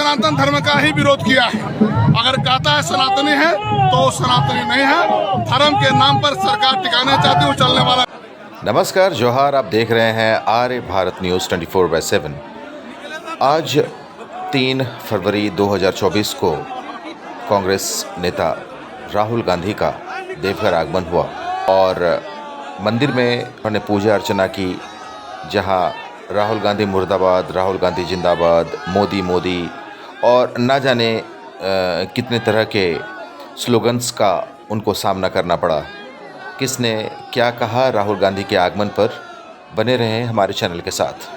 सनातन धर्म का ही विरोध किया है। अगर कहता है सनातनी है तो सनातनी नहीं है। धर्म के नाम पर सरकार टिकाना चाहती है, चलने वाला। नमस्कार, जोहार। आप देख रहे हैं आर्य भारत न्यूज़ 24/7। आज 3 फरवरी 2024 को कांग्रेस नेता राहुल गांधी का देवघर आगमन हुआ और मंदिर में उन्होंने पूजा अर्चना की, जहां राहुल गांधी मुर्दाबाद, राहुल गांधी जिंदाबाद, मोदी मोदी और ना जाने कितने तरह के स्लोगन्स का उनको सामना करना पड़ा। किसने क्या कहा राहुल गांधी के आगमन पर, बने रहें हमारे चैनल के साथ।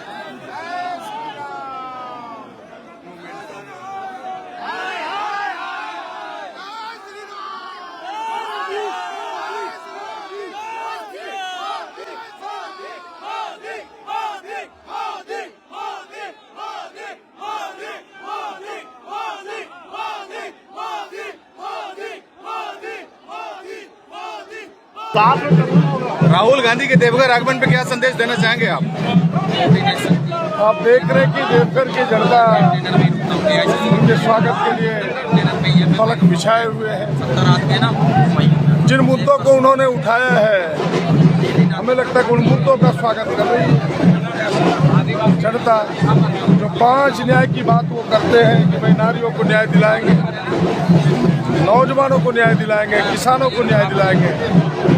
राहुल गांधी के देवघर आगमन पे क्या संदेश देना चाहेंगे आप? आप देख रहे हैं कि देवघर की जनता उनके स्वागत के लिए फलक बिछाए हुए हैं। जिन मुद्दों को उन्होंने उठाया है, हमें लगता है कि उन मुद्दों का स्वागत कर रही है जनता। जो 5 न्याय की बात वो करते हैं कि भाई नारियों को न्याय दिलाएंगे, नौजवानों को न्याय दिलाएंगे, किसानों को न्याय दिलाएंगे,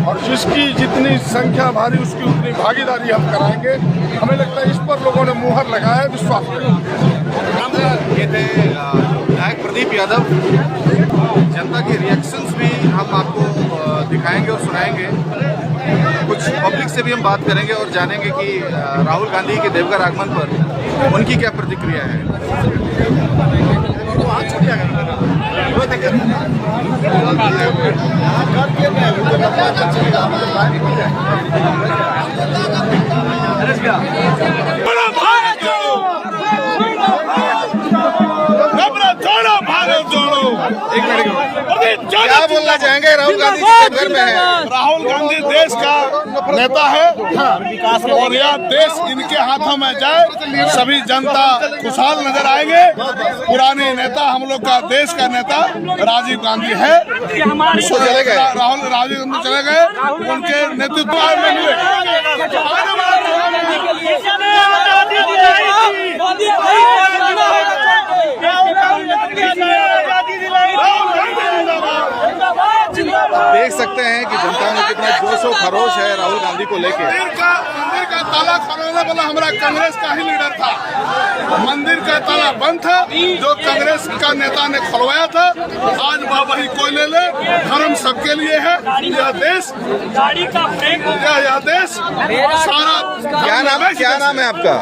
और जिसकी जितनी संख्या भारी उसकी उतनी भागीदारी हम कराएंगे। हमें लगता है इस पर लोगों ने मुहर लगाया है, विश्वास। ये थे विधायक प्रदीप यादव। जनता के रिएक्शंस भी हम आपको दिखाएंगे और सुनाएंगे। कुछ पब्लिक से भी हम बात करेंगे और जानेंगे कि राहुल गांधी के देवघर आगमन पर उनकी क्या प्रतिक्रिया है। क्या बोलना चाहेंगे? राहुल गांधी देवघर में है। राहुल गांधी देश का नेता है और यह देश इनके हाथों में जाए, सभी जनता खुशहाल नजर आएंगे। पुराने नेता, हम लोग का देश का नेता राजीव गांधी है, चले गए। राहुल राजीव गांधी चले गए, उनके नेतृत्व में मिले। देख सकते हैं कि जनता में कितना जोश और खरोश है राहुल गांधी को लेकर। मंदिर का ताला खोलने वाला हमारा कांग्रेस का ही लीडर था। मंदिर का ताला बंद था, जो कांग्रेस का नेता ने खुलवाया था। आज वही कोई ले ले, धर्म सबके लिए है। यह देश सारा। क्या नाम है आपका?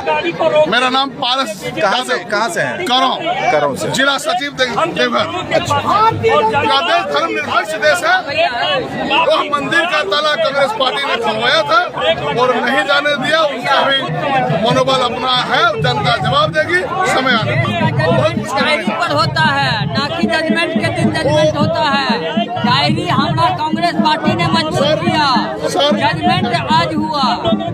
मेरा नाम पारस। कहाँ से है? करों से, जिला सचिव देवघर। अच्छा, देश धर्म निरपेक्ष देश है। वह मंदिर का ताला कांग्रेस पार्टी ने खुलवाया था और नहीं जाने दिया। उनका भी मनोबल अपना है, जनता जवाब देगी समय आने डायरी पर होता है, ना कि जजमेंट के दिन जजमेंट होता है। डायरी हमारा कांग्रेस पार्टी ने मंजूर किया, जजमेंट आज हुआ,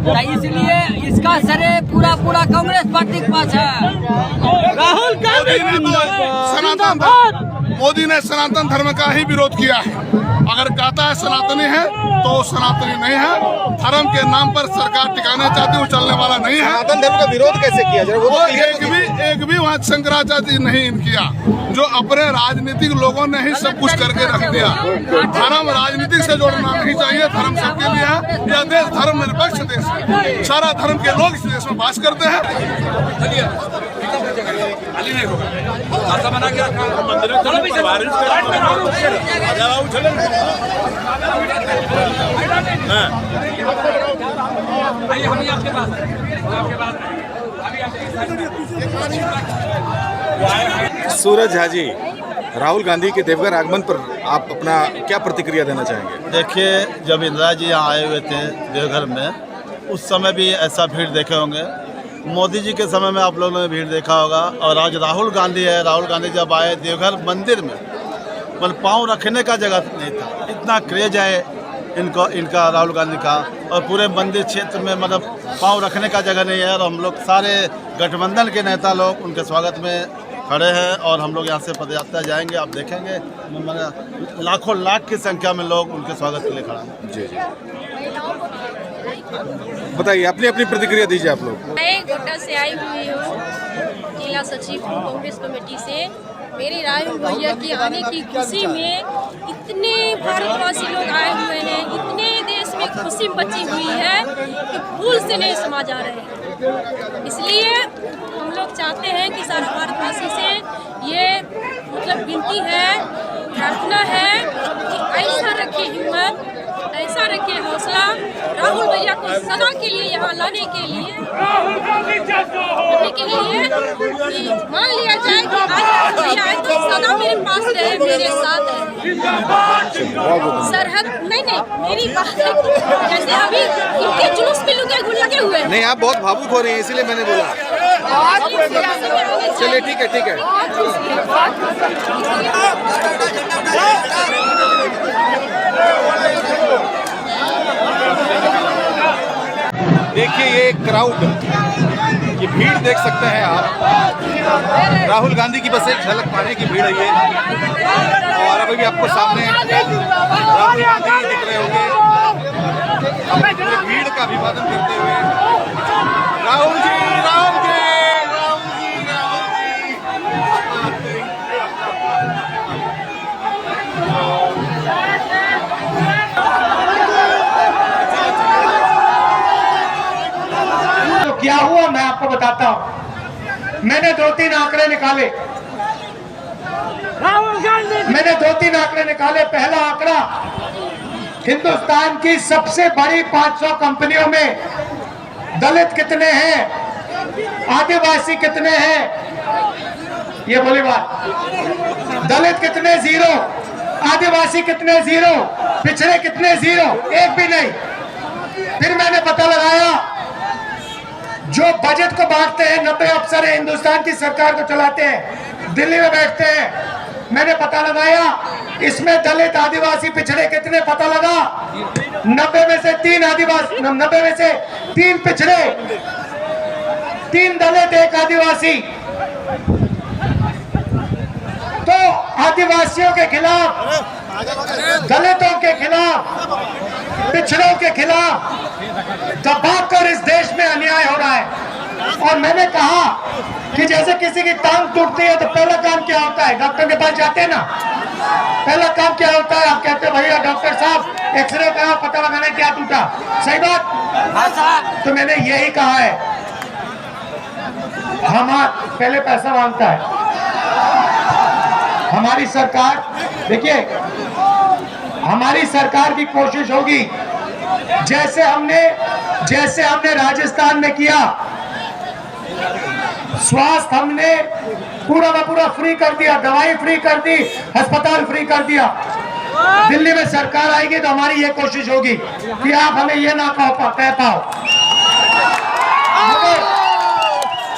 तो इसलिए इसका श्रेय पूरा कांग्रेस पार्टी के पास है। राहुल गांधी मोदी ने सनातन धर्म का ही विरोध किया है। अगर कहता है सनातनी है तो सनातनी नहीं है। धर्म के नाम पर सरकार टिकाना चाहती है, चलने वाला नहीं है। सनातन धर्म का विरोध कैसे किया? वो एक भी वहाँ शंकराचार्य नहीं किया। जो अपने राजनीतिक लोगों ने ही सब कुछ करके रख दिया। धर्म राजनीतिक से जोड़ना नहीं चाहिए। धर्म सबके लिए है। यह देश धर्म निरपेक्ष देश है। सारा धर्म के लोग इस देश में वास करते हैं। सूरज झा जी, राहुल गांधी के देवघर आगमन पर आप अपना क्या प्रतिक्रिया देना चाहेंगे? देखिए, जब इंदिरा जी यहाँ आए हुए थे देवघर में, उस समय भी ऐसा भीड़ देखे होंगे। मोदी जी के समय में आप लोगों ने भीड़ देखा होगा। और आज राहुल गांधी है। राहुल गांधी जब आए देवघर मंदिर में, मतलब पाँव रखने का जगह नहीं था। इतना क्रेज है इनका राहुल गांधी का, और पूरे मंदिर क्षेत्र में मतलब पाँव रखने का जगह नहीं है। और हम लोग सारे गठबंधन के नेता लोग उनके स्वागत में खड़े हैं और हम लोग यहाँ से पदयात्रा जाएंगे। आप देखेंगे लाखों लाख की संख्या में लोग उनके स्वागत के लिए खड़ा हैं। जी जी, बताइए अपनी अपनी प्रतिक्रिया दीजिए आप लोग। मैं गोड्डा से आई हुई हूँ, जिला सचिव हूँ कांग्रेस कमेटी से। मेरी राहुल भैया की आने की खुशी में इतने भारतवासी लोग आए हुए हैं, इतने देश में खुशी मची हुई है कि भूल से नहीं समा जा रहे हैं। इसलिए हम लोग चाहते हैं कि सारे भारतवासी से ये मतलब विनती है, प्रार्थना है कि ऐसा रखे हिम्मत, ऐसा रखे हौसला, राहुल भैया को सदा के लिए यहाँ लाने के लिए कि मान लिया जाए कि आज राहुल भैया आए तो सदा मेरे पास रहे, मेरे साथ रहे। सरहद नहीं मेरी बात है, जैसे अभी इनके जुलूस में लगे हुए हैं। नहीं, आप बहुत भावुक हो रही हैं, इसीलिए मैंने बोला। चलिए ठीक है, ठीक है। देखिए ये क्राउड, ये भीड़ देख सकते हैं आप। राहुल गांधी की बस एक झलक पाने की भीड़ है ये। और अभी भी आपको सामने राहुल गांधी दिख रहे होंगे अपनी भीड़ का अभिवादन करते हुए। राहुल जी, राहुल जी, राहुल जी, राहुल जी। तो क्या हुआ मैं आपको बताता हूं। मैंने 2-3 आंकड़े निकाले। मैंने 2-3 आंकड़े निकाले। पहला आंकड़ा, हिंदुस्तान की सबसे बड़ी 500 कंपनियों में दलित कितने हैं, आदिवासी कितने हैं, ये बोली बात। दलित कितने? 0। आदिवासी कितने? 0। पिछड़े कितने? 0, एक भी नहीं। फिर मैंने पता लगाया, जो बजट को बांटते हैं 90 अफसर है, हिंदुस्तान की सरकार को चलाते हैं, दिल्ली में बैठते हैं। मैंने पता लगाया इसमें दलित, आदिवासी, पिछड़े कितने, पता लगा 90 में से 3 आदिवासी, 90 में से 3 पिछड़े, 3 दलित, 1 आदिवासी। तो आदिवासियों के खिलाफ, दलितों के खिलाफ, पिछड़ों के खिलाफ दबाकर इस देश में अन्याय हो रहा है। और मैंने कहा कि जैसे किसी की टांग टूटती है तो पहला काम क्या होता है? डॉक्टर के पास जाते हैं ना, पहला काम क्या होता है? आप कहते हैं भैया डॉक्टर साहब एक्सरे करा, पता लगाना क्या टूटा। सही बात। तो मैंने यही कहा है, हमारा पहले पैसा मांगता है। हमारी सरकार, देखिए हमारी सरकार की कोशिश होगी, जैसे हमने राजस्थान में किया, स्वास्थ्य हमने पूरा का पूरा फ्री कर दिया, दवाई फ्री कर दी, अस्पताल फ्री कर दिया। दिल्ली में सरकार आएगी तो हमारी ये कोशिश होगी कि आप हमें ये ना कह पाओ।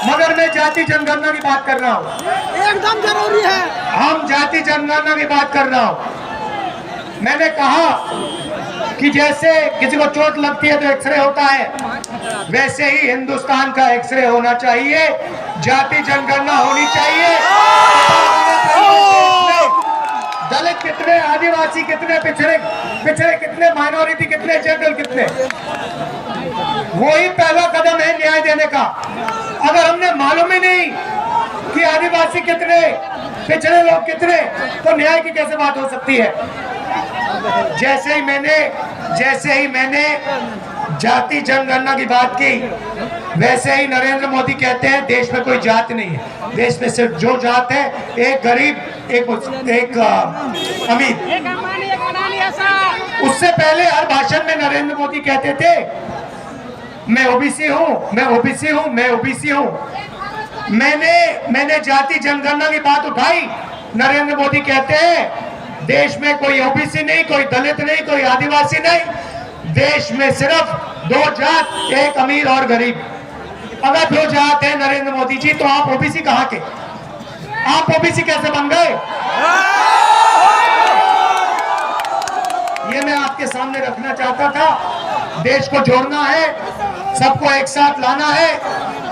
मगर मैं जाति जनगणना की बात कर रहा हूँ, एकदम जरूरी है। हम जाति जनगणना की बात कर रहा हूँ। मैंने कहा कि जैसे किसी को चोट लगती है तो एक्सरे होता है, वैसे ही हिंदुस्तान का एक्सरे होना चाहिए, जाति जनगणना होनी चाहिए। दलित कितने, आदिवासी कितने, पिछड़े कितने, माइनॉरिटी कितने, जनरल कितने। वही पहला कदम है न्याय देने का। अगर हमने मालूम ही नहीं कि आदिवासी कितने, पिछड़े लोग कितने, तो न्याय की कैसे बात हो सकती है? जैसे ही मैंने जाति जनगणना की बात की, वैसे ही नरेंद्र मोदी कहते हैं देश में कोई जात नहीं है, देश में सिर्फ जो जात है, एक गरीब, एक अमीर। उससे पहले हर भाषण में नरेंद्र मोदी कहते थे मैं ओबीसी हूँ, मैं ओबीसी हूँ, मैं ओबीसी हूँ। मैंने जाति जनगणना की बात उठाई, नरेंद्र मोदी कहते हैं देश में कोई ओबीसी नहीं, कोई दलित नहीं, कोई आदिवासी नहीं, देश में सिर्फ 2 जात, एक अमीर और गरीब। अगर 2 जात है नरेंद्र मोदी जी, तो आप ओबीसी कहाँ के? आप ओबीसी कैसे बन गए? ये मैं आपके सामने रखना चाहता था। देश को जोड़ना है, सबको एक साथ लाना है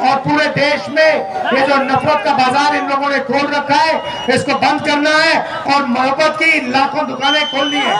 और पूरे देश में ये जो नफरत का बाजार इन लोगों ने खोल रखा है, इसको बंद करना है और मोहब्बत की लाखों दुकानें खोलनी है।